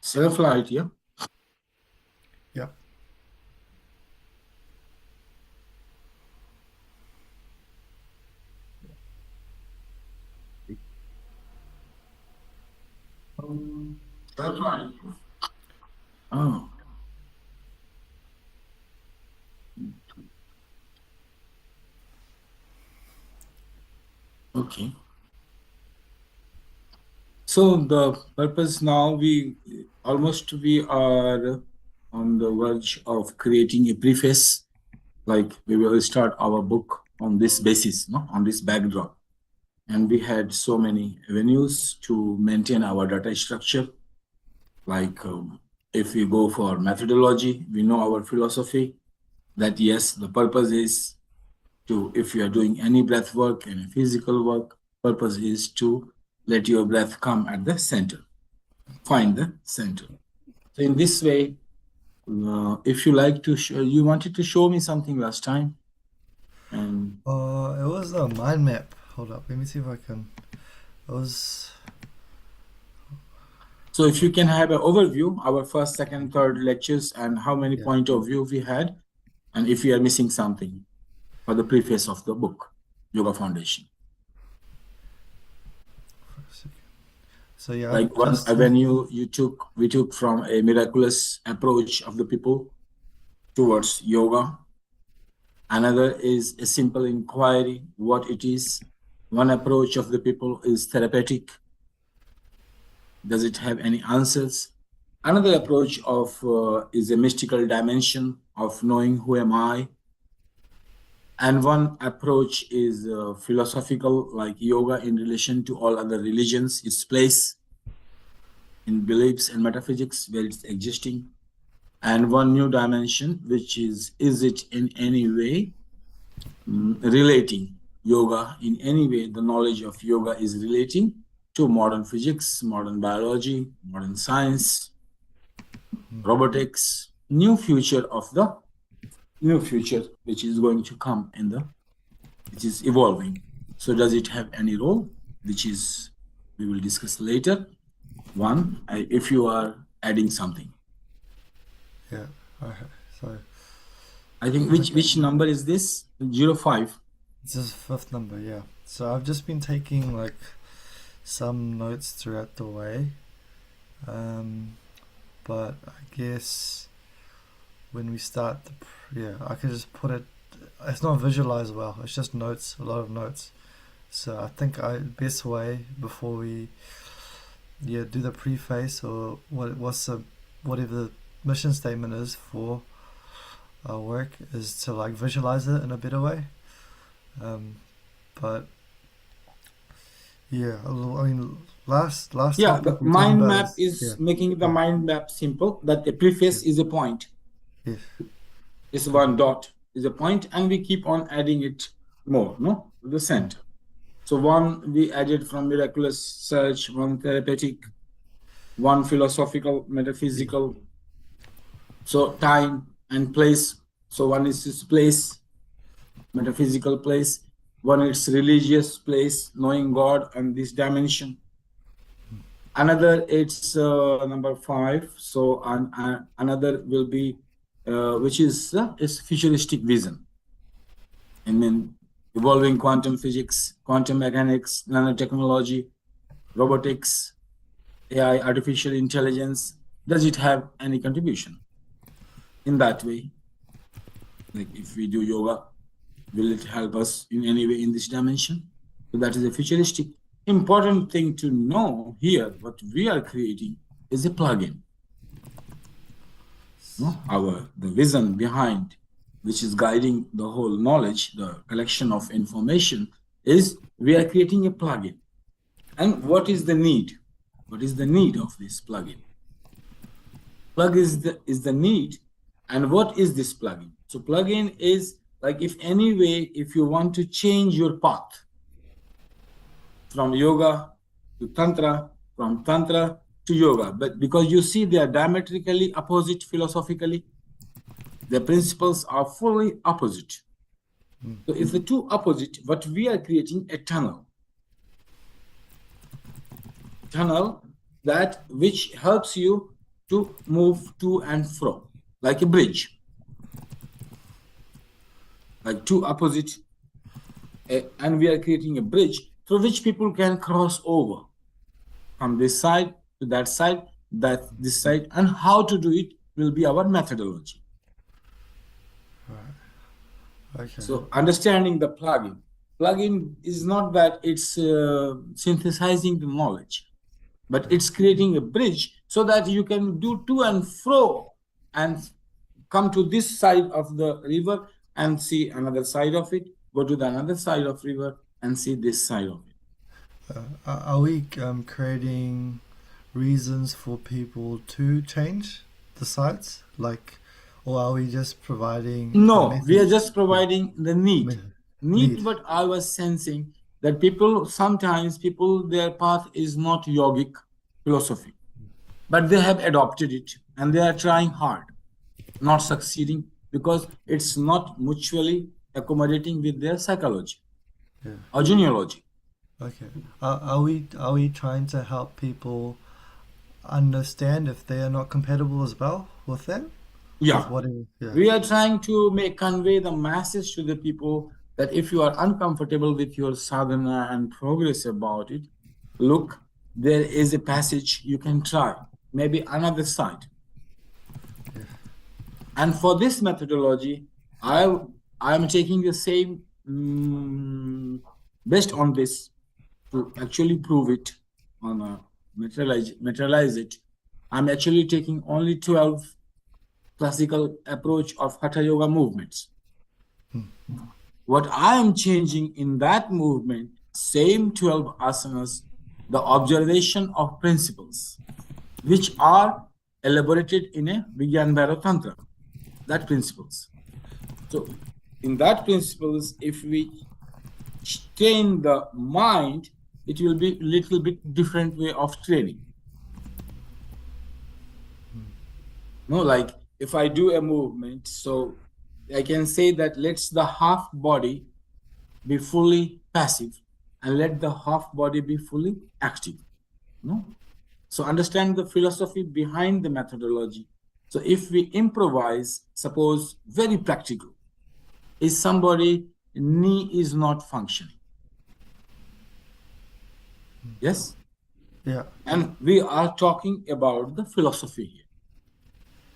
Self-light, yeah. Yep. Self-light. Oh, okay. So the purpose now we are on the verge of creating a preface, like we will start our book on this basis, no, on this backdrop. And we had so many avenues to maintain our data structure. Like if we go for methodology, we know our philosophy that yes, the purpose is to, if you are doing any breath work, any physical work, purpose is to let your breath come at the center, find the center. So in this way, if you like to, you wanted to show me something last time, and It was a mind map. Hold up, let me see if I can. It was. so if you can have an overview, our first, second, third lectures, and how many Yeah. point of view we had, and if we are missing something for the preface of the book, Yoga Foundation. So yeah, Like one just avenue we took from a miraculous approach of the people towards yoga. Another is a simple inquiry, what it is. One approach of the people is therapeutic. Does it have any answers? Another approach of is a mystical dimension of knowing who am I. And one approach is philosophical, like yoga in relation to all other religions, its place in beliefs and metaphysics where it's existing. And one new dimension, which is it in any way relating yoga, in any way the knowledge of yoga is relating to modern physics, modern biology, modern science, robotics, new future which is going to come which is evolving. So does it have any role, which is we will discuss later. One, if you are adding something. yeah. Okay. So I think which number is this? 05. this is fifth number. Yeah. So I've just been taking like some notes throughout the way, but I guess when we start yeah, I could just put it. It's not visualized well. It's just notes, a lot of notes. So I think best way before we do the preface or whatever the mission statement is for our work is to like visualize it in a better way. But yeah, I mean last Yeah, the topic we talked mind about map is is making the mind map simple, that the yeah, preface is a point, yeah, is one dot, is a point, and we keep on adding it more, no, to the center. So one we added from miraculous search, one therapeutic, one philosophical, yeah, metaphysical. So time and place. So one is this place, metaphysical place. One is religious place, knowing God and this dimension. Another, it's number 5. So another will be, which is futuristic vision. And then evolving quantum physics, quantum mechanics, nanotechnology, robotics, AI, artificial intelligence. Does it have any contribution in that way? Like if we do yoga, will it help us in any way in this dimension? So that is a futuristic. Important thing to know here, what we are creating is a plugin. No? The vision behind, which is guiding the whole knowledge, the collection of information, is we are creating a plugin. And what is the need? What is the need of this plugin? Plug is the need. And what is this plugin? So plugin is like, if you want to change your path from yoga to tantra, from tantra to yoga, but because you see they are diametrically opposite philosophically, the principles are fully opposite. So if the two opposite, but we are creating a tunnel that which helps you to move to and fro, like a bridge, like two opposite, and we are creating a bridge through which people can cross over from this side to that side, that this side, and how to do it will be our methodology. Okay. So understanding the plugin is not that it's synthesizing the knowledge, but it's creating a bridge so that you can do to and fro and come to this side of the river and see another side of it, go to the another side of river and see this side of it. Are we creating reasons for people to change the sites, like, or are we just providing? No, we are just providing the need. Need. What I was sensing that sometimes their path is not yogic philosophy, but they have adopted it and they are trying hard, not succeeding because it's not mutually accommodating with their psychology or genealogy. Okay. Are we trying to help people understand if they are not compatible as well with them? Yeah. With whatever, yeah. We are trying to convey the message to the people that if you are uncomfortable with your sadhana and progress about it, look, there is a passage you can try, maybe another side. And for this methodology, I am taking the same based on this to actually prove it on a materialize it. I'm actually taking only 12 classical approach of Hatha Yoga movements. What I am changing in that movement, same 12 asanas, the observation of principles, which are elaborated in a Vigyan Bhairav Tantra, that principles. So in that principles, if we train the mind, it will be a little bit different way of training. No, like if I do a movement, so I can say that let's the half body be fully passive and let the half body be fully active. No? So understand the philosophy behind the methodology. So if we improvise, suppose very practical, is somebody knee is not functioning. Yes? Yeah. And we are talking about the philosophy here.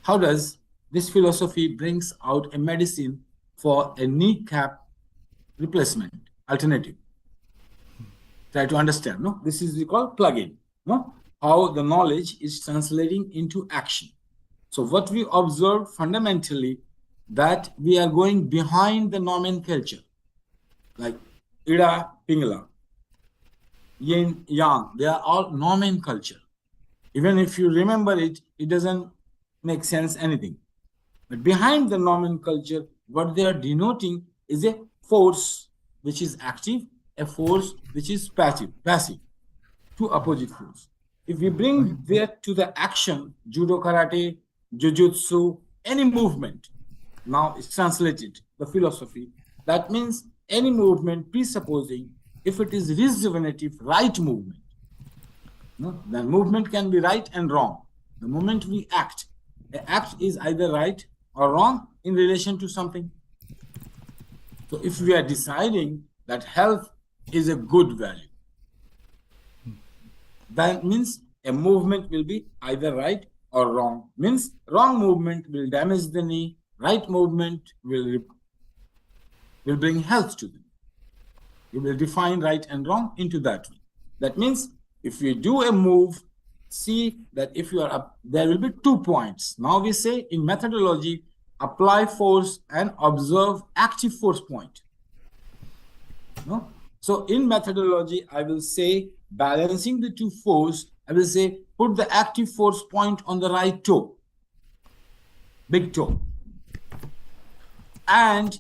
How does this philosophy brings out a medicine for a kneecap replacement alternative? Try to understand. No, this is we call plug-in. No, how the knowledge is translating into action. So what we observe fundamentally that we are going behind the nomenclature, like Ida, Pingala, Yin, Yang. They are all nomenclature. Even if you remember it, it doesn't make sense anything. But behind the nomenclature, what they are denoting is a force which is active, a force which is passive, two opposite forces. If we bring that to the action, judo, karate, jujutsu, any movement, now it's translated, the philosophy, that means any movement presupposing if it is rejuvenative, right movement. No, the movement can be right and wrong. The moment we act, the act is either right or wrong in relation to something. So if we are deciding that health is a good value, that means a movement will be either right or wrong. Means wrong movement will damage the knee, right movement will bring health to them. You will define right and wrong into that way. That means if we do a move, see that if you are up, there will be 2 points. Now we say in methodology, apply force and observe active force point. No? So in methodology, I will say balancing the two force, I will say put the active force point on the right toe, big toe. And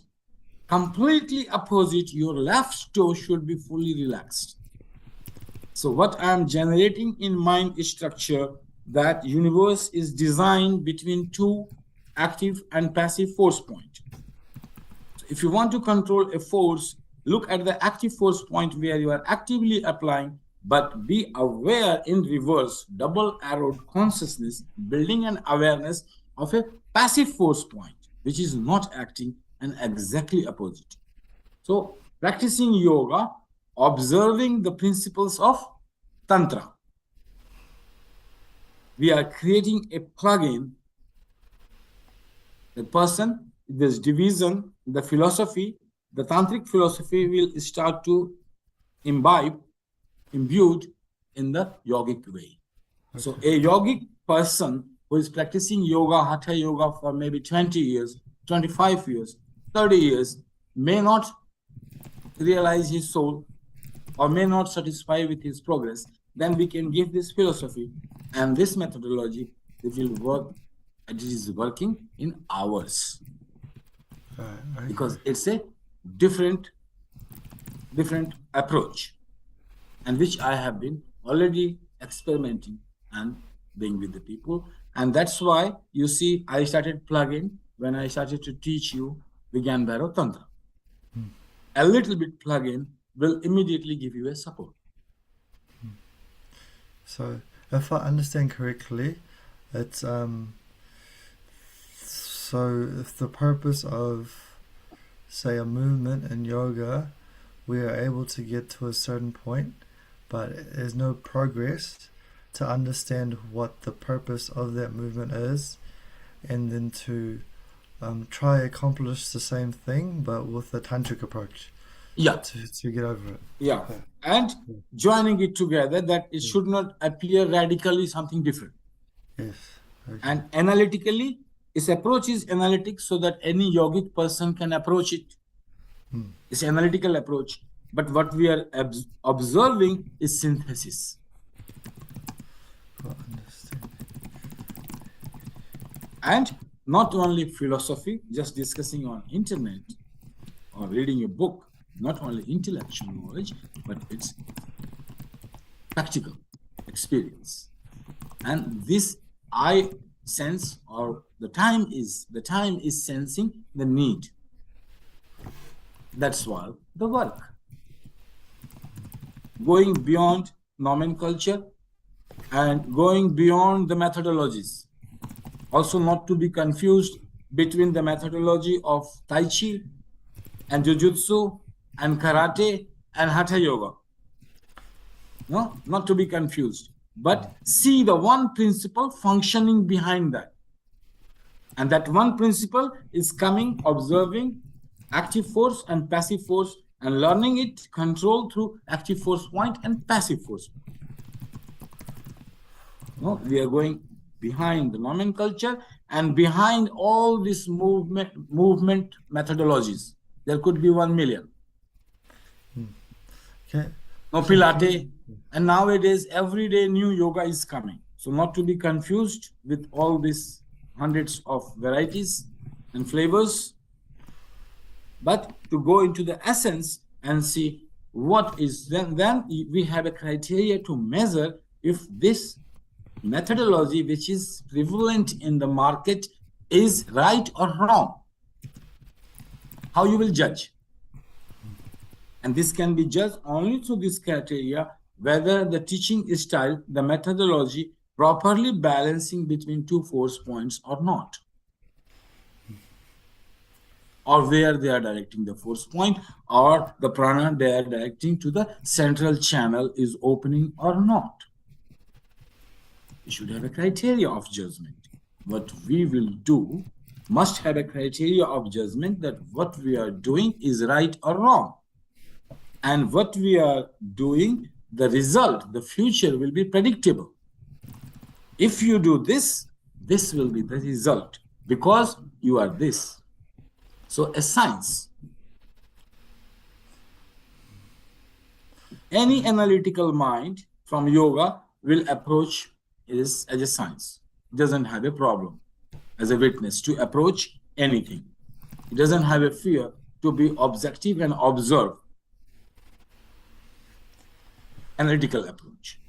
completely opposite, your left toe should be fully relaxed. So what I am generating in mind structure, that universe is designed between two active and passive force point. So if you want to control a force, look at the active force point where you are actively applying, but be aware in reverse, double-arrowed consciousness, building an awareness of a passive force point, which is not acting and exactly opposite. So practicing yoga, observing the principles of Tantra. We are creating a plugin. The person, this division, the philosophy, the tantric philosophy will start to imbued in the yogic way. Okay. So a yogic person who is practicing yoga, hatha yoga for maybe 20 years, 25 years, 30 years, may not realize his soul or may not satisfy with his progress, then we can give this philosophy and this methodology that will work. It is working in hours because it's a different approach, and which I have been already experimenting and being with the people. And that's why you see I started plug-in when I started to teach you Vigyan Bhairav Tantra. A little bit plug-in will immediately give you a support. So if I understand correctly, it's so if the purpose of, say, a movement in yoga, we are able to get to a certain point, but there's no progress to understand what the purpose of that movement is, and then to try accomplish the same thing, but with a tantric approach. Yeah. To get over it. Yeah. And joining it together, that it should not appear radically something different. Yes. Okay. And analytically, its approach is analytic so that any yogic person can approach it. It's an analytical approach. But what we are observing is synthesis. And not only philosophy, just discussing on internet or reading a book, not only intellectual knowledge, but it's practical experience. And this I sense, or the time is sensing the need. That's why the work. Going beyond nomenclature and going beyond the methodologies. Also not to be confused between the methodology of Tai Chi and Jiu-Jitsu and Karate and Hatha Yoga. No, not to be confused. But see the one principle functioning behind that. And that one principle is coming, observing active force and passive force, and learning it control through active force point and passive force point. No, we are going behind the nomenclature and behind all these movement methodologies. There could be 1 million. Okay. No Pilate. And nowadays, every day new yoga is coming. So not to be confused with all these hundreds of varieties and flavors, but to go into the essence and see what is, then we have a criteria to measure if this methodology which is prevalent in the market is right or wrong. How you will judge. And this can be judged only through this criteria, whether the teaching style, the methodology, properly balancing between two force points or not. Or where they are directing the force point, or the prana they are directing to the central channel is opening or not. We should have a criteria of judgment. What we will do must have a criteria of judgment that what we are doing is right or wrong. And what we are doing, the result, the future will be predictable. If you do this, this will be the result because you are this. So a science. Any analytical mind from yoga will approach this as a science. It doesn't have a problem as a witness to approach anything. It doesn't have a fear to be objective and observe. Analytical approach.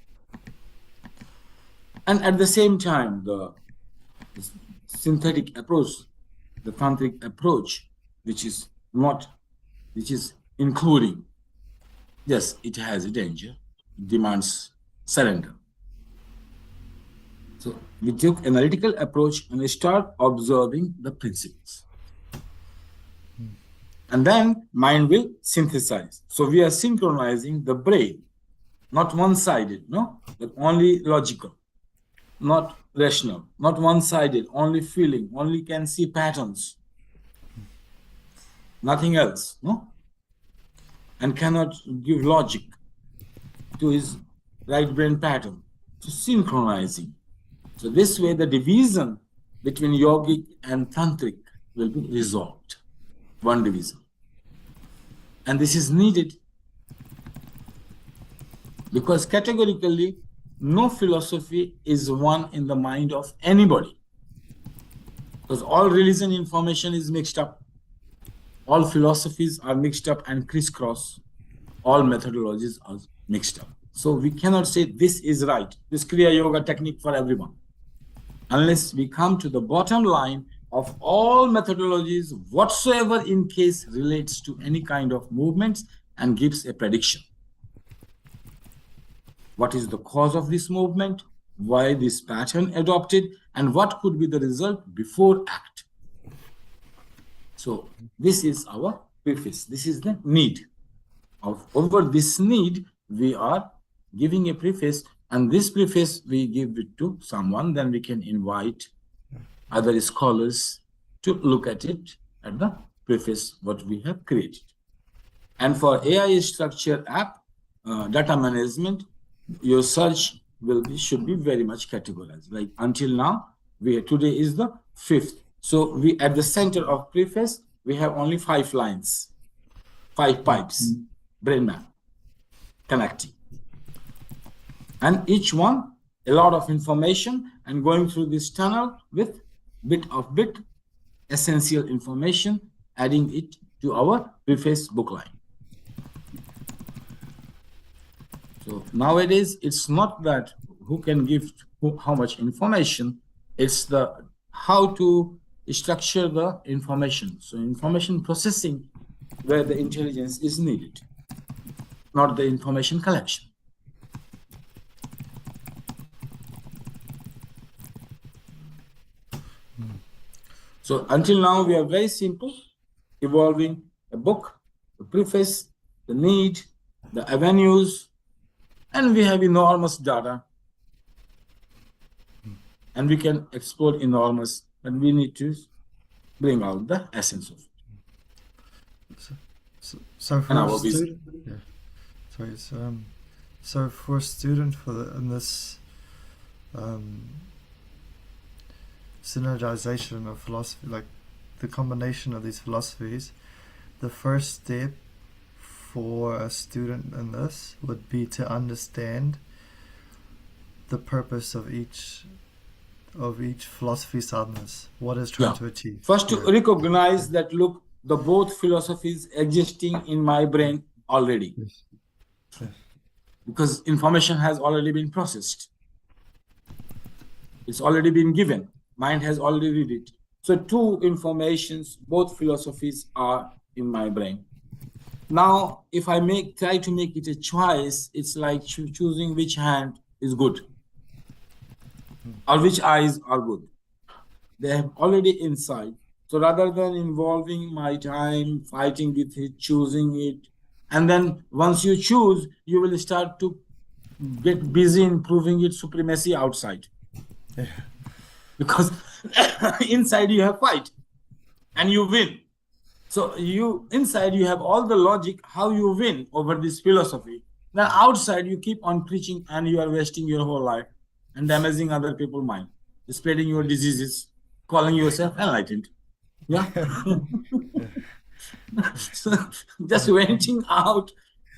And at the same time, the synthetic approach, the tantric approach, which is including, yes, it has a danger, demands surrender. So we took analytical approach and we start observing the principles. And then mind will synthesize. So we are synchronizing the brain, not one-sided, no, but only logical, not rational, not one-sided, only feeling, only can see patterns, nothing else, no, and cannot give logic to his right brain pattern. So synchronizing. So this way the division between yogic and tantric will be resolved. One division. And this is needed because categorically no philosophy is one in the mind of anybody. Because all religion information is mixed up. All philosophies are mixed up and crisscross. All methodologies are mixed up. So we cannot say this is right, this Kriya Yoga technique for everyone, unless we come to the bottom line of all methodologies whatsoever in case relates to any kind of movements and gives a prediction. What is the cause of this movement? Why this pattern adopted? And what could be the result before act? So this is our preface. This is the need. Over this need, we are giving a preface, and this preface we give it to someone, then we can invite other scholars to look at it at the preface what we have created. And for AI structure app data management, your search should be very much categorized. Like until now, today is the 5th. So we at the center of preface, we have only 5 lines, 5 pipes, brain map, connecting. And each one, a lot of information, and going through this tunnel with bit essential information, adding it to our preface bookline. So nowadays, it's not that who can give how much information, it's the how to structure the information. So information processing where the intelligence is needed, not the information collection. So until now, we are very simple, evolving a book, the preface, the need, the avenues, and we have enormous data. And we can explore enormous, but we need to bring out the essence of it. So for a student, so for a student in this synergization of philosophy, like the combination of these philosophies, the first step for a student in this would be to understand the purpose of each philosophy sadhanas, what it's trying to achieve. First, to recognize that, look, the both philosophies existing in my brain already. Yes. Because information has already been processed. It's already been given. Mind has already read it. So 2 informations, both philosophies are in my brain. Now, if I try to make it a choice, it's like choosing which hand is good or which eyes are good. They have already inside. So rather than involving my time, fighting with it, choosing it, and then once you choose, you will start to get busy in proving its supremacy outside. Yeah. Because inside you have fight and you win. So inside you have all the logic how you win over this philosophy. Then outside you keep on preaching and you are wasting your whole life and damaging other people's mind, spreading your diseases, calling yourself enlightened. Yeah. So just venting out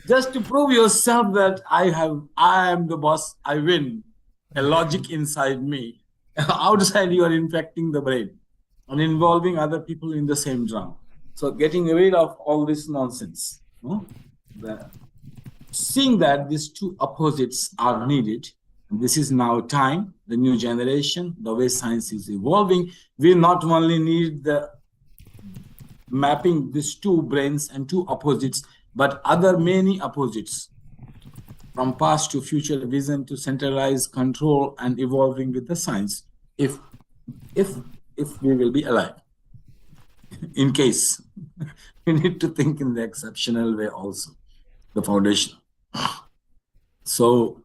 just to prove yourself that I am the boss, I win. A logic inside me. Outside you are infecting the brain and involving other people in the same drama. So getting rid of all this nonsense. Seeing that these 2 opposites are needed, and this is now time, the new generation, the way science is evolving, we not only need the mapping these 2 brains and 2 opposites, but other many opposites. from past to future vision to centralized control and evolving with the science, if if if we will be alive. In case we need to think in the exceptional way also, the foundation. So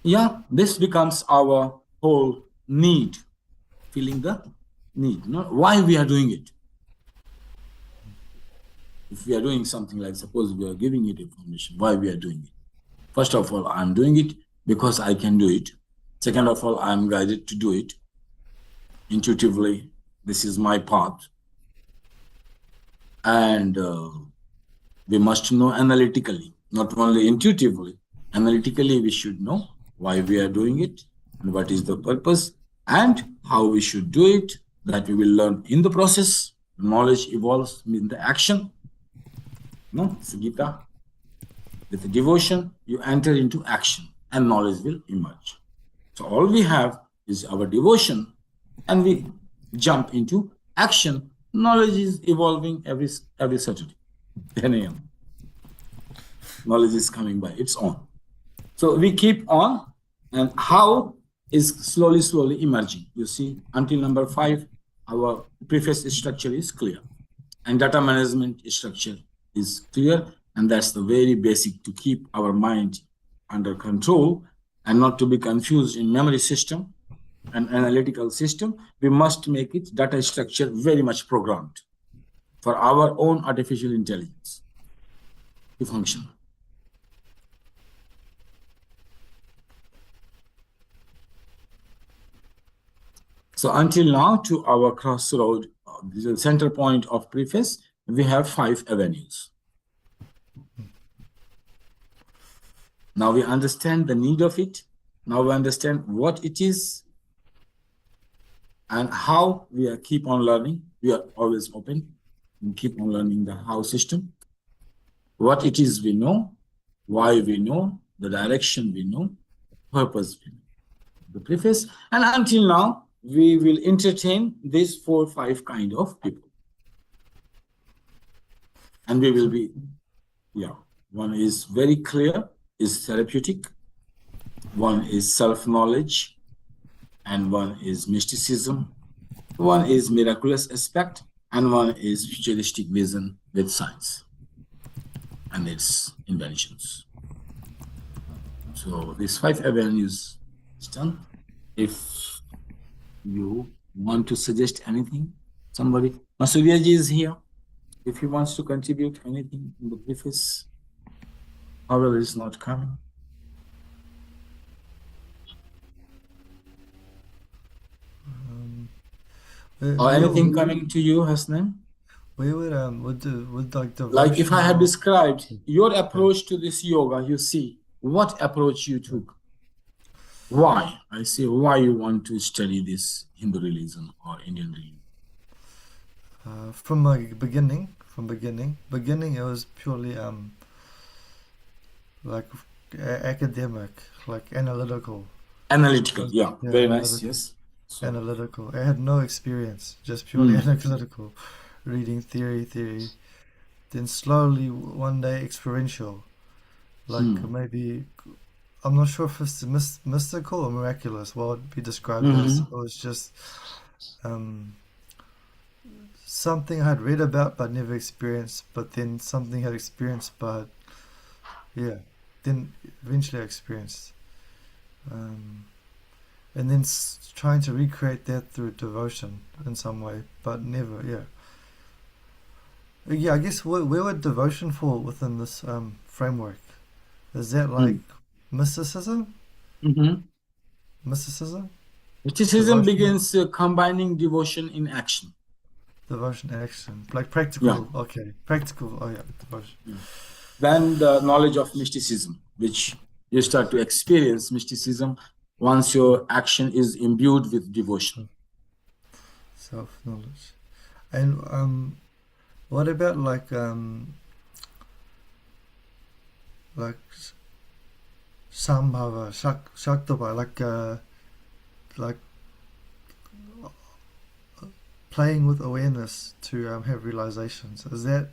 yeah, this becomes our whole need, feeling the need, not why we are doing it. If we are doing something like, suppose we are giving it information, why we are doing it. First of all, I'm doing it because I can do it. Second of all, I'm guided to do it intuitively. This is my path. And we must know analytically, not only intuitively. Analytically, we should know why we are doing it and what is the purpose and how we should do it, that we will learn in the process. Knowledge evolves in the action. No, it's Gita. With devotion, you enter into action and knowledge will emerge. So all we have is our devotion and we jump into action. Knowledge is evolving every Saturday, 10 a.m. Knowledge is coming by its own. So we keep on, and how is slowly emerging. You see, until number 5, our preface structure is clear, and data management structure is clear, and that's the very basic to keep our mind under control and not to be confused in memory system and analytical system. We must make it data structure very much programmed for our own artificial intelligence to function. So until now, to our crossroad, the center point of preface, we have 5 avenues. Now we understand the need of it. Now we understand what it is and how we are keep on learning. We are always open and keep on learning the how system. What it is we know, why we know, the direction we know, purpose we know. The preface. And until now, we will entertain these 4 or 5 kind of people. And we will be, one is very clear, is therapeutic, one is self-knowledge, and one is mysticism, one is miraculous aspect, and one is futuristic vision with science and its inventions. So these 5 avenues is done. If you want to suggest anything, somebody, Masuviaji is here. If he wants to contribute anything in the preface, Pavel is not coming. Or anything coming to you, Hasnan? We would like devotion. Like if I have described your approach to this yoga, you see what approach you took. Why? I say why you want to study this Hindu religion or Indian religion. From beginning, it was purely like academic, like analytical. Analytical, yeah, very nice, yes. So, analytical. I had no experience, just purely analytical, reading theory. Then slowly, one day, experiential. Like maybe, I'm not sure if it's mystical or miraculous. What would be described as? It was just something I had read about but never experienced, but then something I had experienced, but then eventually I experienced. And then trying to recreate that through devotion in some way, but never, I guess where would devotion fall within this framework? Is that like mysticism? Mysticism? Mysticism begins combining devotion in action. Devotion and action. Like practical, okay. Practical, devotion. Then the knowledge of mysticism, which you start to experience mysticism once your action is imbued with devotion. Self-knowledge. And what about like Sambhava, Shaktava, like playing with awareness to have realizations. Is that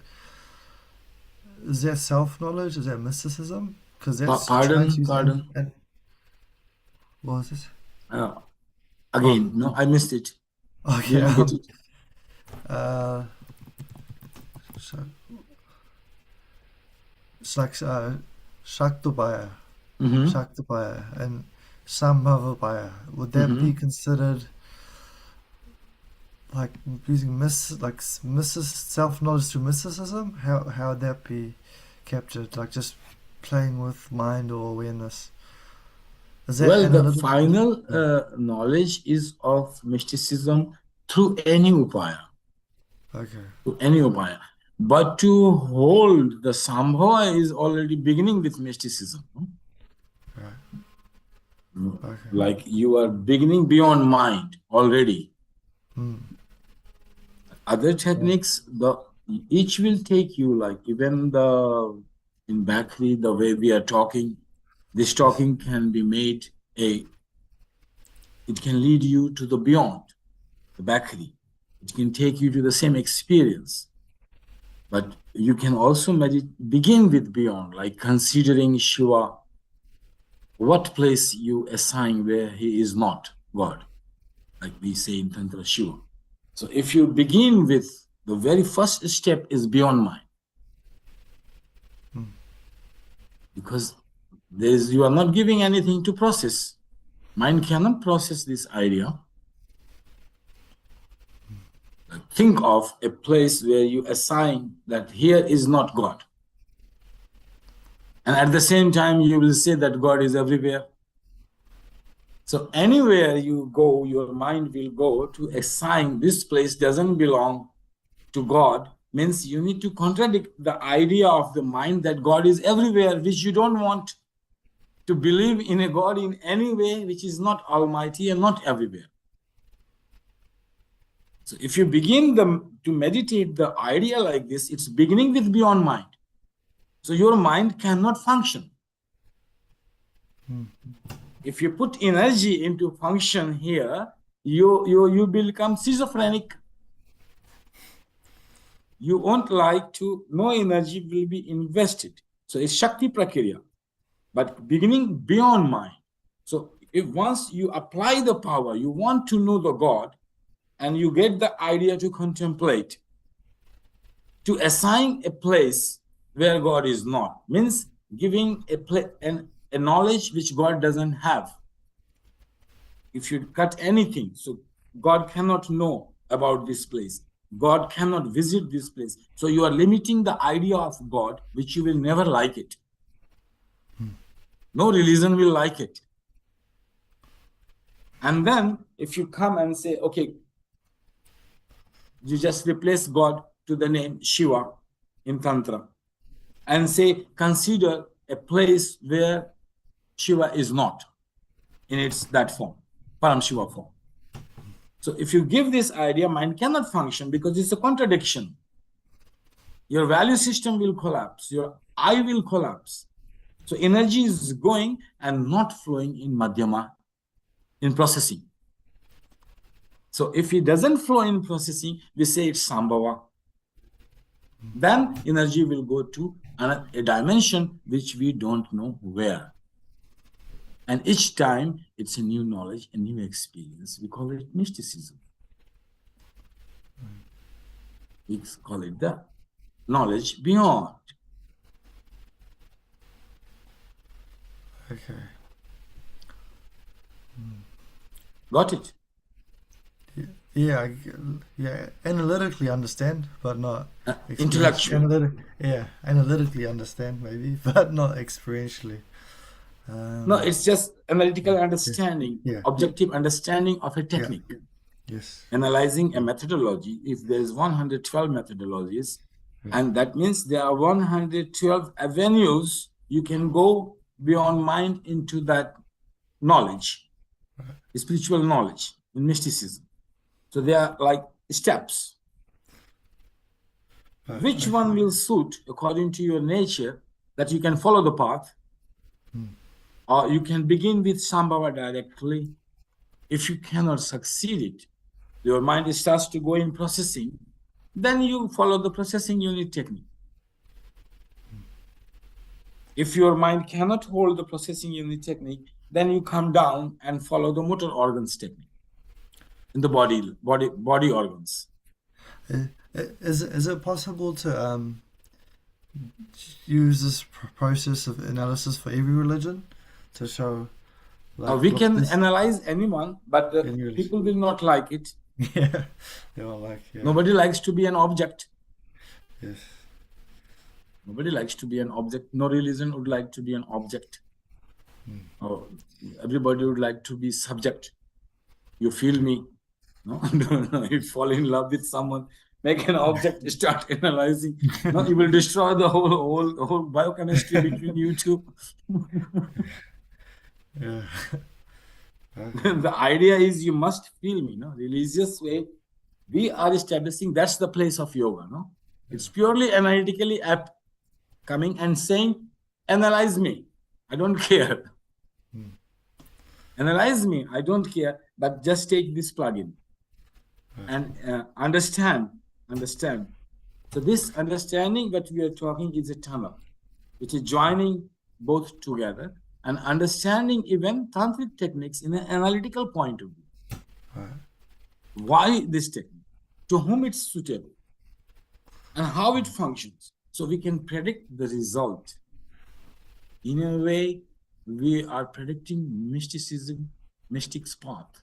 self knowledge? Is that mysticism? Because that's trying to Pardon, use pardon. and what was this? Uh, Oh, Again, no, I missed it. okay. Didn't get it. Uh, so it's like Shaktubaya, Mm-hmm. Shaktubaya, and Sambhavabaya. Would that be Mm-hmm. considered like using self knowledge through mysticism? How would that be captured? Like just playing with mind or awareness? Is that Well, the analytical? final Yeah. knowledge is of mysticism through any upaya, Okay. to any upaya. But to hold the Sambhava is already beginning with mysticism. Right. Mm. Okay. Like you are beginning beyond mind already. Hmm. Other Yeah. techniques, each will take you, like even the in Bakri, the way we are talking, this Yes. talking can be made it can lead you to the beyond, the Bakri. It can take you to the same experience. But you can also begin with beyond, like considering Shiva, what place you assign where he is not God, like we say in Tantra Shiva. So if you begin with the very first step is beyond mind, Hmm. because you are not giving anything to process. Mind cannot process this idea. Think of a place where you assign that here is not God. And at the same time, you will say that God is everywhere. So anywhere you go, your mind will go to assign this place doesn't belong to God, means you need to contradict the idea of the mind that God is everywhere, which you don't want to believe in a God in any way, which is not almighty and not everywhere. So if you begin to meditate the idea like this, it's beginning with beyond mind. So your mind cannot function. Hmm. If you put energy into function here, you become schizophrenic. You won't like to, no energy will be invested. So it's Shakti Prakriya, but beginning beyond mind. So if once you apply the power, you want to know the God, and you get the idea to contemplate, to assign a place where God is not, means giving a knowledge which God doesn't have. If you cut anything, so God cannot know about this place. God cannot visit this place. So you are limiting the idea of God, which you will never like it. No religion will like it. And then if you come and say, okay, you just replace God to the name Shiva in Tantra and say, consider a place where Shiva is not in its that form, Param Shiva form. So if you give this idea, mind cannot function because it's a contradiction. Your value system will collapse, your I will collapse. So energy is going and not flowing in Madhyama, in processing. So if it doesn't flow in processing, we say it's Sambhava. Then energy will go to a dimension which we don't know where. And each time it's a new knowledge, a new experience. We call it mysticism. We call it the knowledge beyond. Okay. Got it? Yeah, yeah. Analytically understand, but not Intellectually. analytically understand maybe, but not experientially. No, it's just Yeah, analytical yeah, understanding, yeah, objective understanding of a yeah. technique. Yes. Analyzing a Yeah, methodology, if there's 112 methodologies, yeah, and that means there are 112 avenues you can go beyond mind into that knowledge, spiritual knowledge in mysticism. So they are like steps. right. Which one Okay. will suit according to your nature that you can follow the path, Hmm. or you can begin with Sambhava directly. If you cannot succeed it, your mind starts to go in processing, then you follow the processing unit technique. If your mind cannot hold the processing unit technique, then you come down and follow the motor organs technique in the body organs. Is it possible to use this process of analysis for every religion to show like We can analyze anyone, but people will not like it. Yeah, they won't like. Yeah. Nobody likes to be an object. Yes. Nobody likes to be an object. No religion would like to be an object. Or everybody would like to be subject. You feel me? No, you fall in love with someone, make an object, start analyzing. No, you will destroy the whole biochemistry between you two. Yeah. The idea is you must feel me. No, religious way, we are establishing that's the place of yoga. No, it's purely analytically coming and saying, analyze me. I don't care. Analyze me. I don't care. But just take this plugin and understand. So this understanding that we are talking is a tunnel, which is joining both together and understanding even tantric techniques in an analytical point of view. Why this technique? To whom it's suitable? And how it functions. So we can predict the result. In a way, we are predicting mysticism, mystic's path.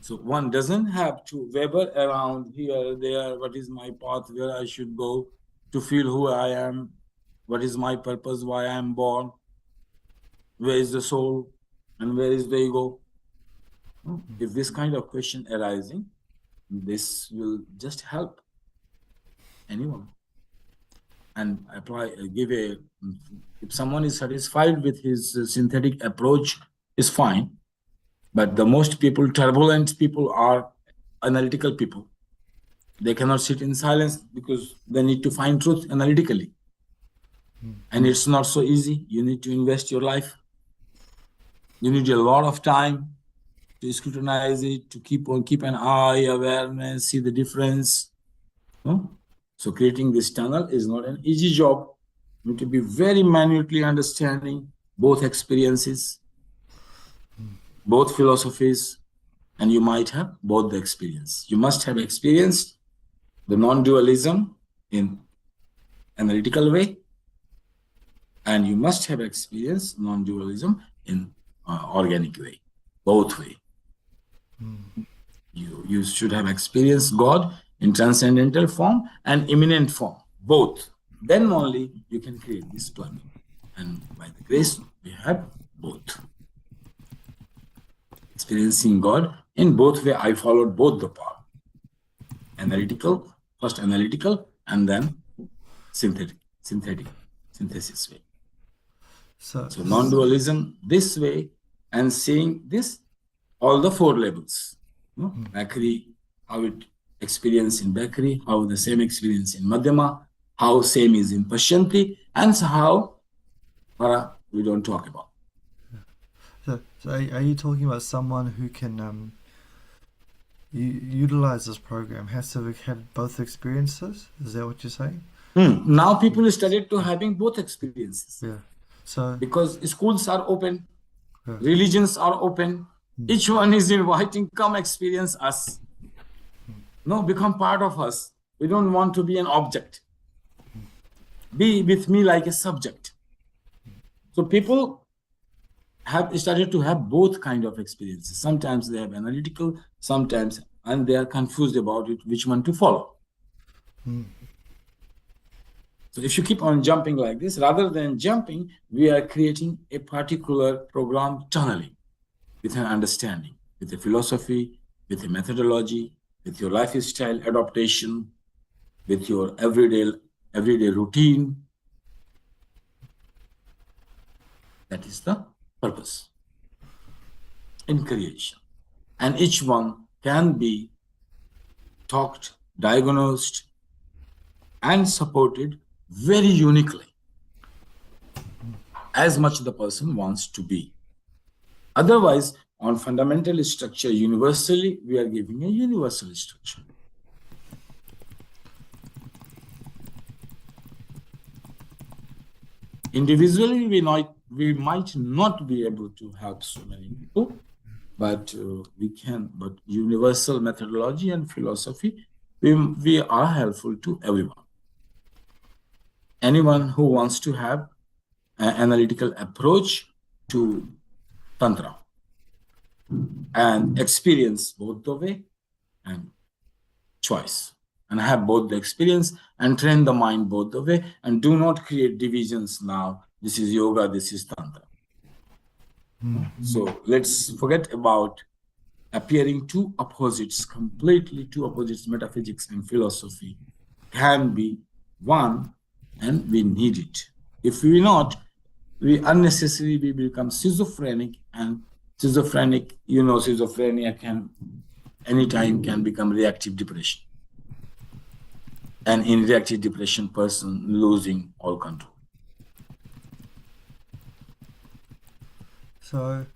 So one doesn't have to waver around here, there, what is my path, where I should go to feel who I am, what is my purpose, why I am born, where is the soul, and where is the ego. If this kind of question arising, this will just help anyone. And if someone is satisfied with his synthetic approach, is fine. But the most people, turbulent people, are analytical people. They cannot sit in silence because they need to find truth analytically. And it's not so easy. You need to invest your life. You need a lot of time to scrutinize it, to keep an eye, awareness, see the difference. No? So creating this tunnel is not an easy job. You need to be very minutely understanding both experiences, both philosophies, and you might have both the experience. You must have experienced the non-dualism in analytical way, and you must have experienced non-dualism in organic way, both way. You should have experienced God in transcendental form and immanent form, both. Then only you can create this plugin. And by the grace, we have both. Experiencing God in both way, I followed both the path. First analytical, and then synthesis way. So non-dualism this way, and seeing this, all the four levels. Bakri, how it experience in Bakri, how the same experience in Madhyama, how same is in Pashyanti, and so how Para we don't talk about. So are you talking about someone who can utilize this program has to have had both experiences? Is that what you're saying? Now people started to having both experiences. Yeah. So because schools are open, religions are open, each one is inviting, come experience us. No, become part of us. We don't want to be an object. Be with me like a subject. So people have started to have both kind of experiences. Sometimes they have analytical, sometimes, and they are confused about it, which one to follow. So if you keep on jumping like this, rather than jumping, we are creating a particular program tunneling with an understanding, with a philosophy, with a methodology, with your lifestyle adaptation, with your everyday routine. That is the purpose in creation. And each one can be talked, diagnosed, and supported very uniquely, as much the person wants to be. Otherwise, on fundamental structure universally, we are giving a universal structure. Individually, we might not be able to help so many people, but we can. But universal methodology and philosophy, we are helpful to everyone. Anyone who wants to have an analytical approach to Tantra and experience both the way and choice, and have both the experience and train the mind both the way, and do not create divisions now. This is yoga, this is Tantra. So let's forget about appearing two opposites, completely two opposites. Metaphysics and philosophy can be one, and we need it. If we not, we unnecessarily become schizophrenic, and schizophrenic, schizophrenia can anytime can become reactive depression. And in reactive depression, person losing all control. So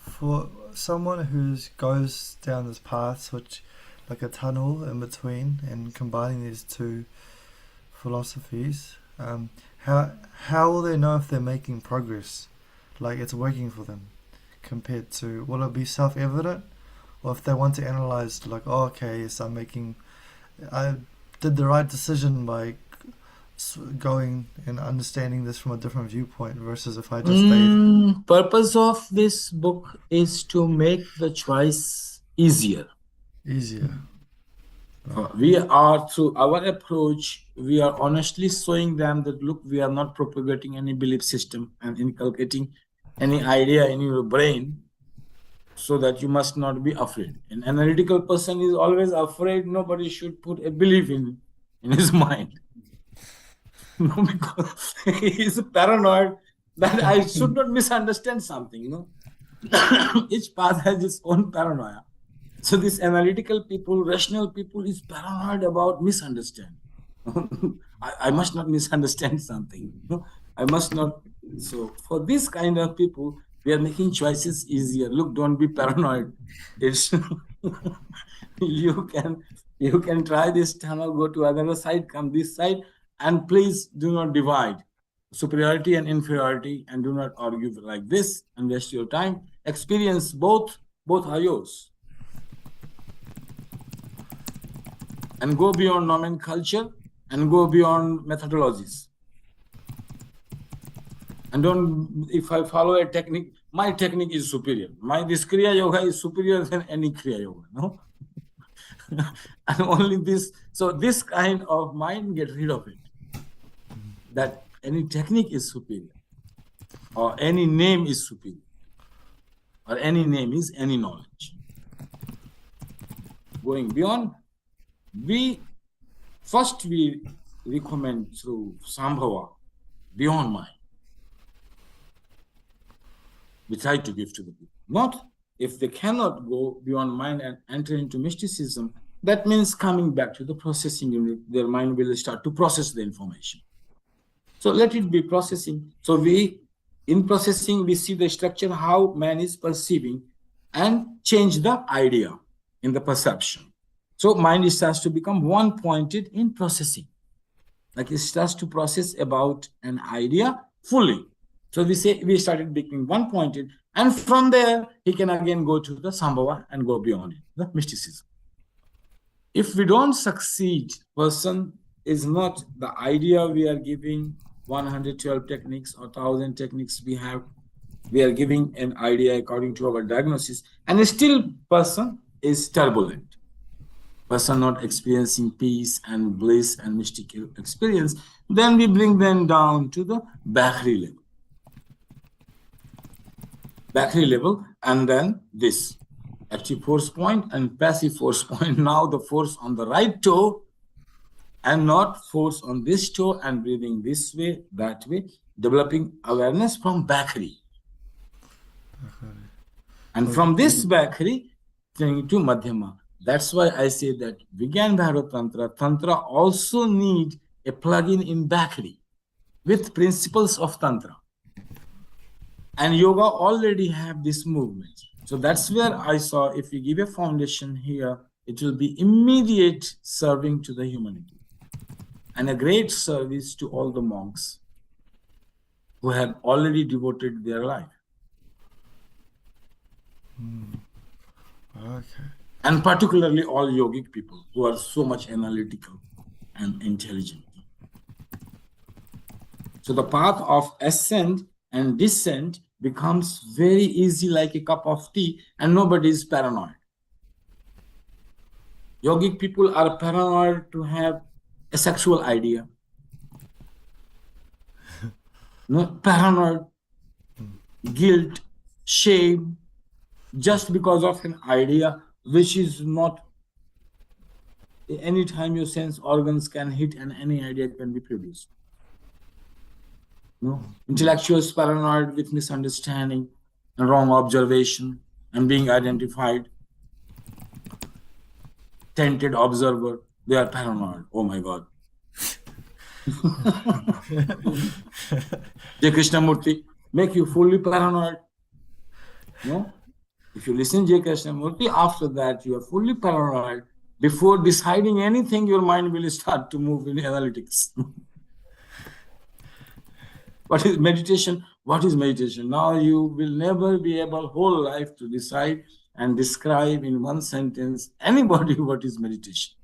for someone who goes down this path, which like a tunnel in between, and combining these two philosophies, how will they know if they're making progress, like it's working for them, compared to, will it be self-evident, or if they want to analyze, like, oh, okay, yes, I did the right decision by going and understanding this from a different viewpoint, versus if I just stayed. Purpose of this book is to make the choice easier. We are, through our approach, we are honestly showing them that, look, we are not propagating any belief system and inculcating any idea in your brain, so that you must not be afraid. An analytical person is always afraid. Nobody should put a belief in his mind. No, because he is paranoid that I should not misunderstand something. Each path has its own paranoia. So this analytical people, rational people, is paranoid about misunderstanding. I must not misunderstand something. I must not. So for this kind of people, we are making choices easier. Look, don't be paranoid. It's you can try this tunnel, go to other side, come this side, and please do not divide superiority and inferiority, and do not argue like this and waste your time. Experience both are yours. And go beyond nomenclature and go beyond methodologies. And don't, if I follow a technique, my technique is superior. This Kriya Yoga is superior than any Kriya Yoga, no? And only this, so this kind of mind, get rid of it. That any technique is superior, or any name is superior, or any name is any knowledge. Going beyond, we recommend through Sambhava, beyond mind. We try to give to the people. Not if they cannot go beyond mind and enter into mysticism, that means coming back to the processing unit. Their mind will start to process the information. So let it be processing. So in processing, we see the structure, how man is perceiving, and change the idea in the perception. So mind starts to become one-pointed in processing. Like it starts to process about an idea fully. So we started becoming one-pointed, and from there, he can again go to the Sambhava and go beyond it, the mysticism. If we don't succeed, person is not the idea we are giving 112 techniques or 1,000 techniques we are giving an idea according to our diagnosis, and still person is turbulent. Person not experiencing peace and bliss and mystical experience, then we bring them down to the Bakri level. Bakri level, and then this active force point and passive force point. Now the force on the right toe, and not force on this toe, and breathing this way, that way, developing awareness from Bakri. And from this Bakri, turning to Madhyama. That's why I say that Vigyan Bharat Tantra also need a plug-in in Bakri with principles of Tantra. And yoga already have this movement. So that's where I saw if we give a foundation here, it will be immediate serving to the humanity and a great service to all the monks who have already devoted their life. Okay. And particularly all yogic people who are so much analytical and intelligent. So the path of ascent and descent becomes very easy like a cup of tea, and nobody is paranoid. Yogic people are paranoid to have a sexual idea. No, paranoid, guilt, shame, just because of an idea which is not. Anytime your sense organs can hit and any idea can be produced. No? Intellectuals paranoid with misunderstanding and wrong observation and being identified. Tainted observer, they are paranoid. Oh my God. J. Krishnamurti make you fully paranoid. No? If you listen to J. Krishnamurti, after that you are fully paranoid. Before deciding anything, your mind will start to move in analytics. What is meditation? What is meditation? Now you will never be able whole life to decide and describe in one sentence anybody what is meditation.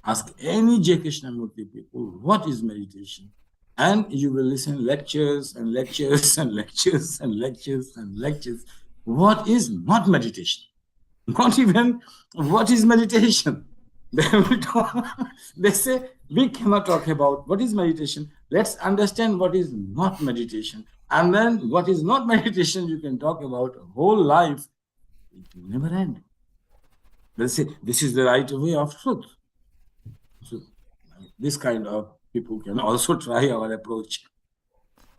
Ask any J. Krishnamurti people, what is meditation? And you will listen lectures and lectures and lectures and lectures and lectures. What is not meditation? Not even what is meditation. They say, we cannot talk about what is meditation. Let's understand what is not meditation. And then what is not meditation, you can talk about a whole life. It will never end. They'll say, this is the right way of truth. So this kind of people can also try our approach.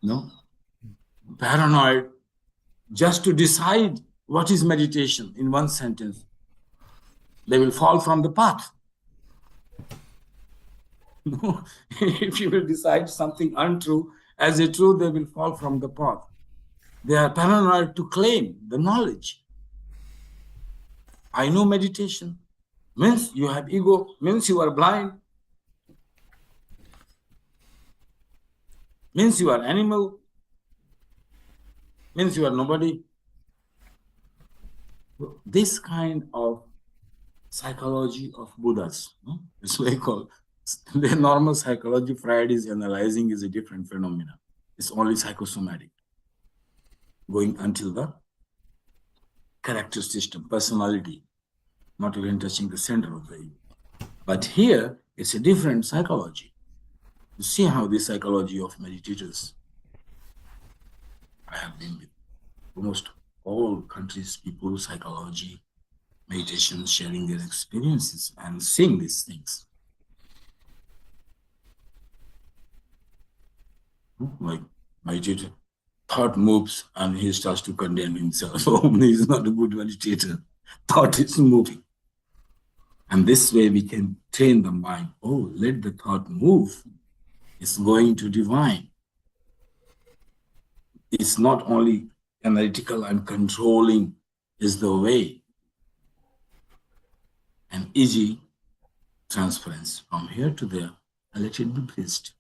No? Paranoid, just to decide what is meditation in one sentence. They will fall from the path. If you will decide something untrue as a true, they will fall from the path. They are paranoid to claim the knowledge. I know meditation. Means you have ego, means you are blind, means you are animal, means you are nobody. This kind of psychology of Buddhas, no? It's what I call the normal psychology Freud is analyzing is a different phenomenon. It's only psychosomatic, going until the character system, personality, not even touching the center of the ego. But here, it's a different psychology. You see how the psychology of meditators, I have been with almost all countries, people, psychology, meditation, sharing their experiences and seeing these things. Like meditator, thought moves and he starts to condemn himself. Oh, he's not a good meditator. Thought is moving. And this way we can train the mind. Oh, let the thought move. It's going to divine. It's not only analytical and controlling is the way. And easy transference from here to there, and let it be breezed.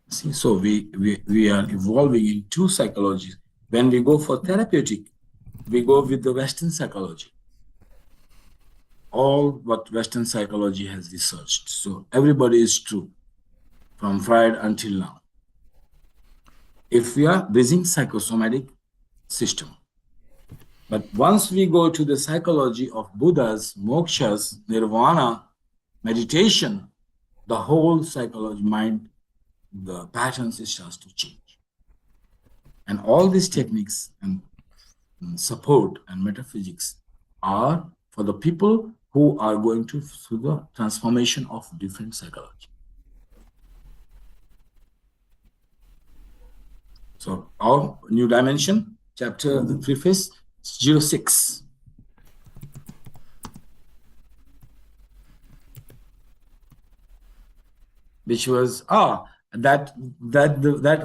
See, so we are evolving in two psychologies. When we go for therapeutic, we go with the Western psychology. All what Western psychology has researched. So everybody is true from Freud until now. If we are using psychosomatic system, but once we go to the psychology of Buddhas, mokshas, nirvana, meditation, the whole psychology, mind, the patterns starts to change. And all these techniques and support and metaphysics are for the people who are going through the transformation of different psychology. So our new dimension, chapter, the preface, 06. Which was, that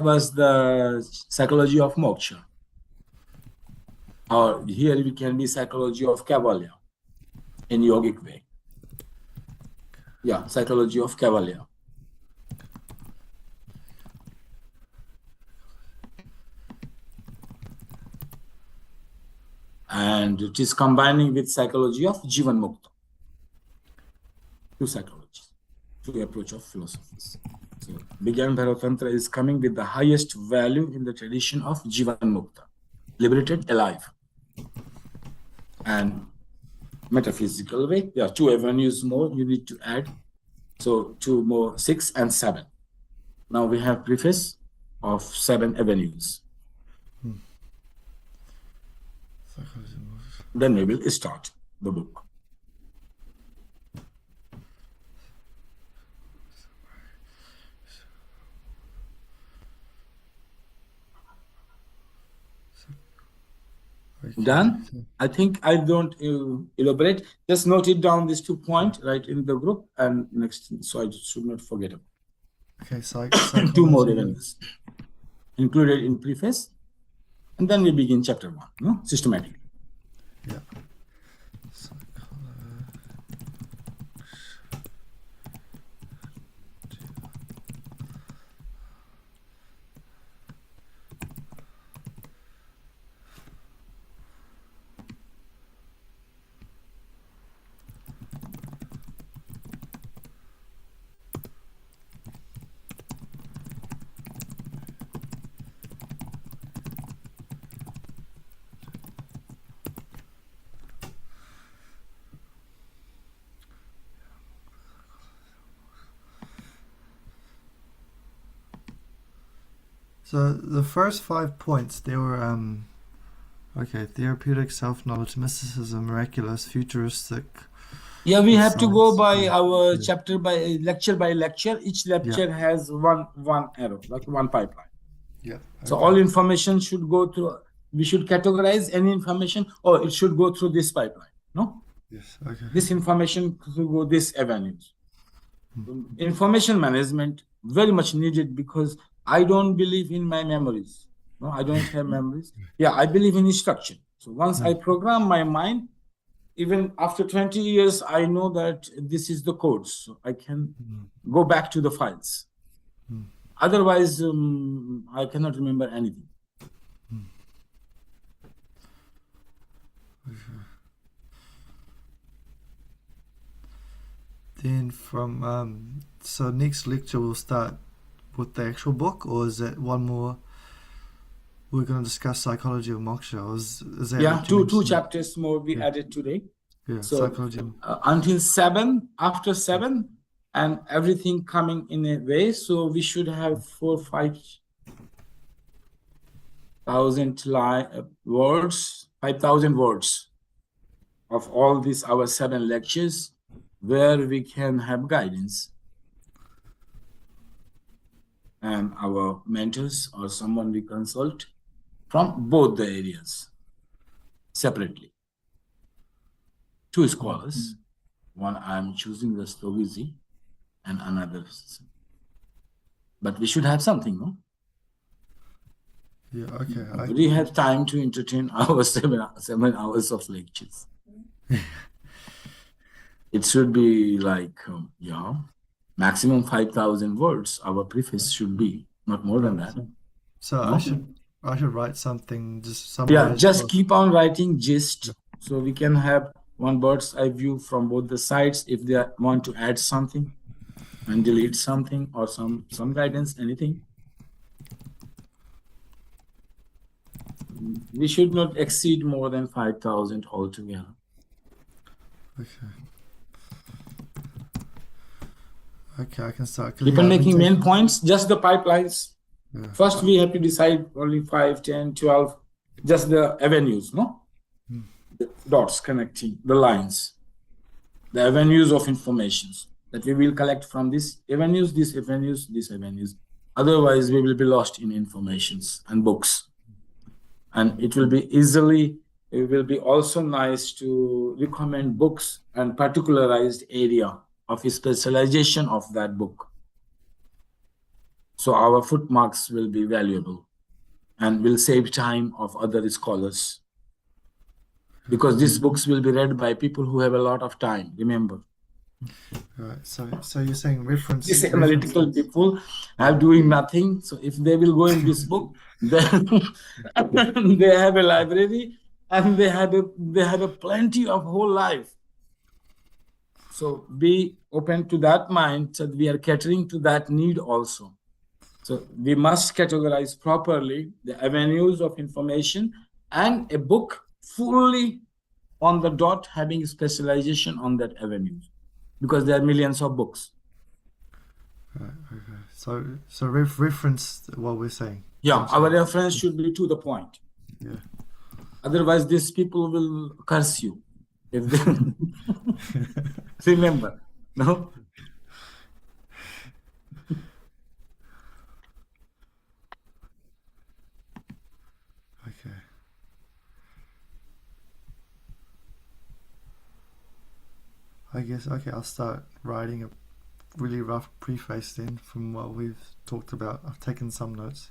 was the psychology of moksha. or here we can be psychology of Cavalier in yogic way. Yeah, psychology of Cavalier. And it is combining with psychology of Jivan Mukta. Two psychologies, two approach of philosophies. So Vigyan Bhairav is coming with the highest value in the tradition of Jivan Mukta, liberated alive. And metaphysical way, there are two avenues more you need to add. So 2 more, 6 and 7. Now we have preface of 7 avenues. Then we will start the book. Done? I think I don't elaborate. Just note it down, these 2 points, right in the group, and next, so I should not forget them. Okay, so 2 more avenues included in preface, and then we begin chapter 1, no? Systematically. Yeah. So the first 5 points, they were okay, therapeutic, self-knowledge, mysticism, miraculous, futuristic. Yeah, we have to go science. by our Yeah. chapter by lecture. Each lecture has one arrow, like one pipeline. Yeah. So all information should go through. We should categorize any information, or it should go through this pipeline. No. Yes. Okay. This information should go this avenues. Information management very much needed, because I don't believe in my memories. No, I don't have memories. Yeah, I believe in instruction. So once I program my mind, even after 20 years, I know that this is the code. So I can go back to the files. Otherwise, I cannot remember anything. Then from so next lecture we'll start with the actual book, or is it one more? We're going to discuss psychology of moksha. Or is that Yeah, what you two mentioned? chapters more we added today. Yeah, So psychology. until 7, after 7, and everything coming in a way. So we should have 5,000 words, 5,000 words of all these our 7 lectures, where we can have guidance, and our mentors or someone we consult from both the areas separately. 2 scholars, one I'm choosing the Stogizi and another, but we should have something, no? Yeah, okay. We have time to entertain our 7 hours of lectures. It should be like, maximum 5,000 words. Our preface should be, not more than that. So No? I should write something, just Yeah, summarize. just keep on writing gist, so we can have one bird's eye view from both the sides. If they want to add something and delete something, or some guidance, anything. We should not exceed more than 5,000 altogether. Okay. Okay, I can start. Keep on making main points, just the pipelines. Yeah. First, we have to decide only 5, 10, 12, just the avenues, no? The dots connecting, the lines, the avenues of informations that we will collect from these avenues, these avenues, these avenues. Otherwise, we will be lost in informations and books. And it will be also nice to recommend books and particularized area of specialization of that book. So our footmarks will be valuable and will save time of other scholars. Because these books will be read by people who have a lot of time, remember. Right. So you're saying reference. These analytical people are doing nothing. So if they will go in this book, then they have a library and they have a plenty of whole life. So be open to that mind. So we are catering to that need also. So we must categorize properly the avenues of information, and a book fully on the dot having specialization on that avenue, because there are millions of books. Right. Okay. So reference what we're saying. Yeah, our reference should be to the point. Yeah. Otherwise, these people will curse you. If they remember, no. Okay. I guess, okay, I'll start writing a really rough preface then from what we've talked about. I've taken some notes.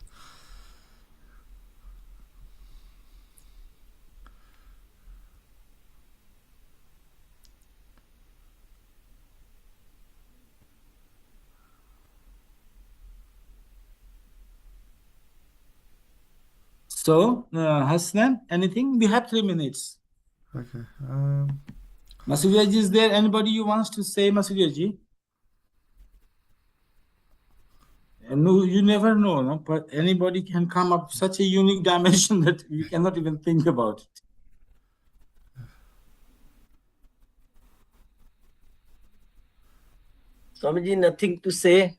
So, Hasnan, anything? We have 3 minutes. Okay. Masudiaji, is there anybody you wants to say, Masudiaji? No, you never know, no? But anybody can come up such a unique dimension that we cannot even think about it. Swamiji, nothing to say.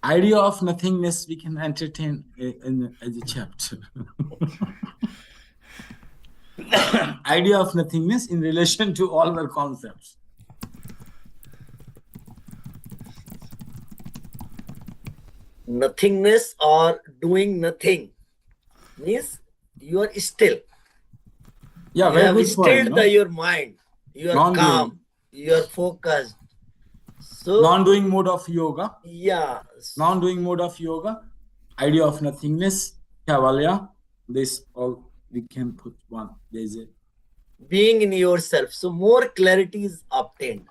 Idea of nothingness we can entertain as a chapter. Idea of nothingness in relation to all our concepts. Nothingness or doing nothing means you are still. Yeah, You very have good stilled point. your mind. You are Non-doing. calm. You are focused. So, Non-doing mode of yoga. yeah. Non-doing mode of yoga. Idea of nothingness. Kavalya. This all we can put one. There's a Being in yourself. So more clarity is obtained.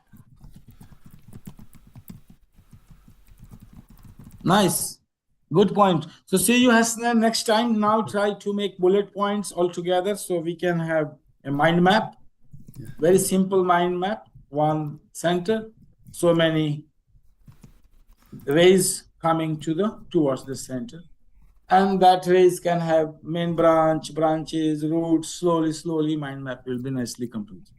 nice. Good point. So see you, Hasnan, next time. Now try to make bullet points all together so we can have a mind map. Yeah. Very simple mind map. One center. So many rays coming towards the center. And that rays can have main branches, roots. Slowly, mind map will be nicely complete.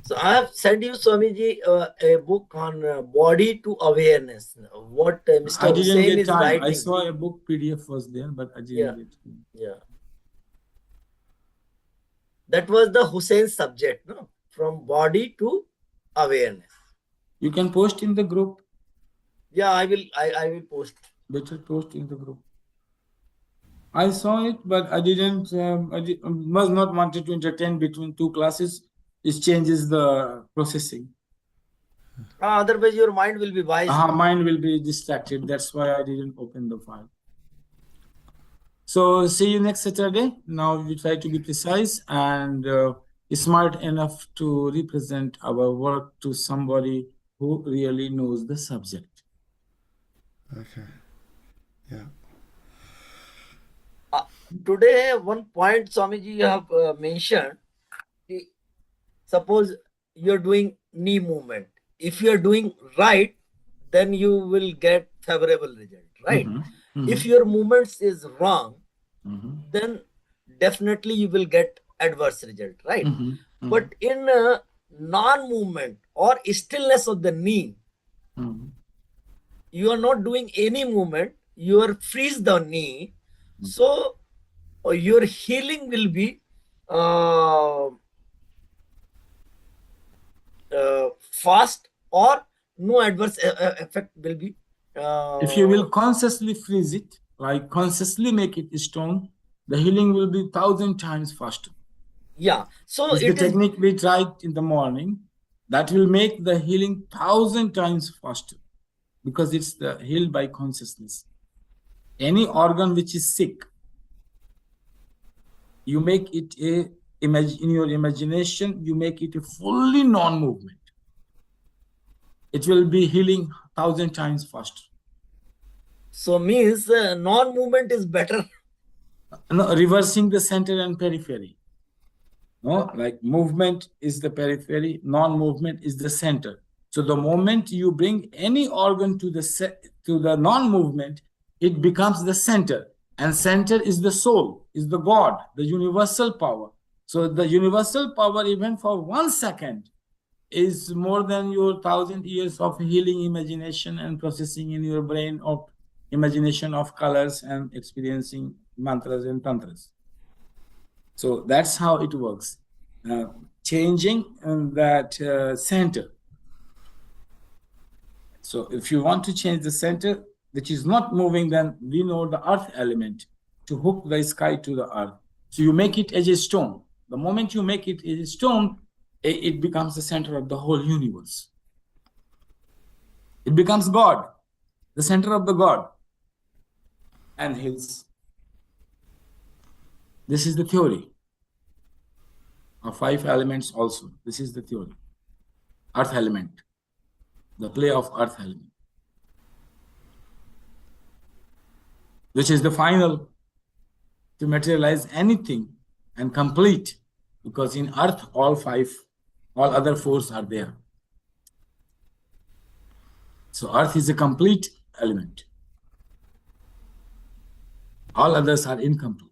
So I have sent you, Swamiji, a book on body to awareness. What Mr. I didn't Hussain get is time. writing. I saw a book PDF was there, but I didn't get time. Yeah. That was the Hussain subject, no? From body to awareness. You can post in the group. Yeah, I will post. Better post in the group. I saw it, but I didn't. Was not wanted to entertain between two classes. It changes the processing. Otherwise, your mind will be wise. Mind will be distracted. That's why I didn't open the file. So see you next Saturday. Now we try to be precise and smart enough to represent our work to somebody who really knows the subject. Okay. Yeah. Today, one point, Swamiji, you have mentioned. Suppose you're doing knee movement. If you're doing right, then you will get favorable result, right? If your movements is wrong, then definitely you will get adverse result, right? But in non-movement or stillness of the knee, you are not doing any movement, you are freeze the knee, so your healing will be fast, or no adverse effect will be. If you will consciously freeze it, like consciously make it stone, the healing will be 1,000 times faster. Yeah. So it's the technique we tried in the morning that will make the healing 1,000 times faster, because it's the healed by consciousness. Any organ which is sick, you make it in your imagination, you make it a fully non-movement. It will be healing 1,000 times faster. So means non-movement is better. No, reversing the center and periphery. No, like movement is the periphery, non-movement is the center. So the moment you bring any organ to the non-movement, it becomes the center. And center is the soul, is the God, the universal power. So the universal power, even for 1 second, is more than your 1,000 years of healing imagination and processing in your brain of imagination of colors and experiencing mantras and tantras. So that's how it works. Changing that center. So if you want to change the center, which is not moving, then we know the earth element to hook the sky to the earth. So you make it as a stone. The moment you make it as a stone, it becomes the center of the whole universe. It becomes God, the center of the God, and heals. This is the theory of 5 elements also. This is the theory. Earth element, the play of earth element, which is the final to materialize anything and complete, because in earth all other 4s are there. So earth is a complete element. All others are incomplete.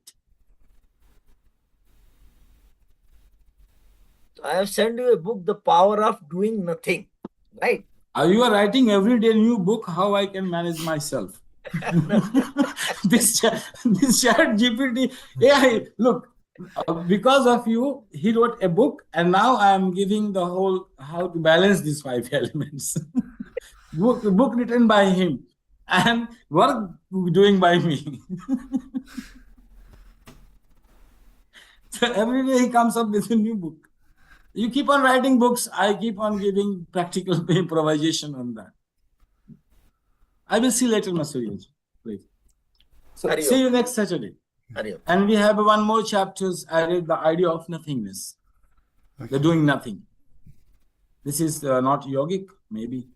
I have sent you a book, The Power of Doing Nothing, right? You are writing every day new book, how I can manage myself. this chat GPT, AI, look, because of you, he wrote a book, and now I am giving the whole how to balance these 5 elements. book written by him and work doing by me. So every day he comes up with a new book. You keep on writing books, I keep on giving practical improvisation on that. I will see later, Masuri. Please. So see you next Saturday. And we have one more chapters added, the idea of nothingness. Okay. The doing nothing. This is not yogic, maybe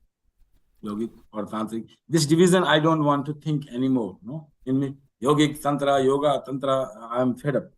yogic or tantric. This division I don't want to think anymore. No, in me, yogic, tantra, yoga, tantra. I'm fed up.